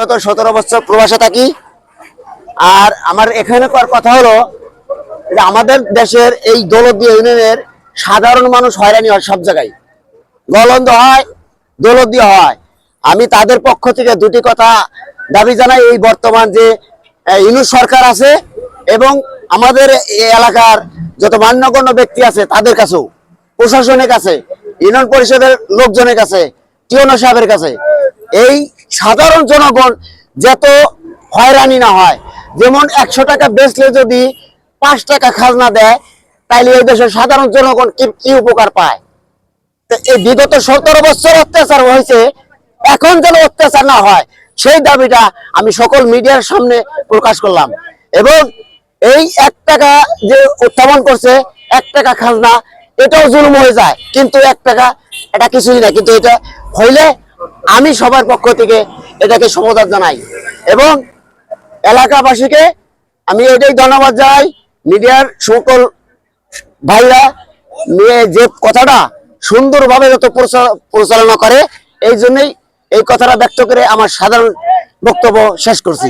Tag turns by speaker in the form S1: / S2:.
S1: বিগত 17 বছর প্রবাসে থাকি। আর আমার এখানে কথা হলো যে আমাদের দেশের এই দৌলতদিয়া ইউনিয়নের সাধারণ মানুষ হয়রানি হয়, সব জায়গায় গলন্দ হয়, দৌলতদিয়া হয়। আমি তাদের পক্ষ থেকে দুটি কথা দাবি জানাই। এই বর্তমান যে ইউনূস সরকার আছে এবং আমাদের এই এলাকার যত মান্যগণ্য ব্যক্তি আছে তাদের কাছেও, প্রশাসনের কাছে, ইউনিয়ন পরিষদের লোকজনের কাছে, টিওনো সাহেবের কাছে, এই সাধারণ জনগণ যত হয়রানি না হয়। যেমন 100 টাকা বেচলে যদি 5 টাকা খাজনা দেয়, তাইলে এই দেশের সাধারণ জনগণ কি উপকার পায়? এই বিগত 17 বছর অত্যাচার হয়েছে, এখন যেন অত্যাচার না হয় সেই দাবিটা আমি সকল মিডিয়ার সামনে প্রকাশ করলাম। এবং এই 1 টাকা যে উত্থাপন করছে, 1 টাকা খাজনা, এটাও জুলুম হয়ে যায়, কিন্তু 1 টাকা এটা কিছুই না। কিন্তু এটা হইলে আমি সবার পক্ষ থেকে এটাকে সমাদর জানাই এবং এলাকাবাসীকে আমি এটাই ধন্যবাদ জানাই। মিডিয়ার সকল ভাইরা নিয়ে যে কথাটা সুন্দরভাবে যত পরিচালনা করে, এই জন্যই এই কথাটা ব্যক্ত করে আমার সাধারণ বক্তব্য শেষ করছি।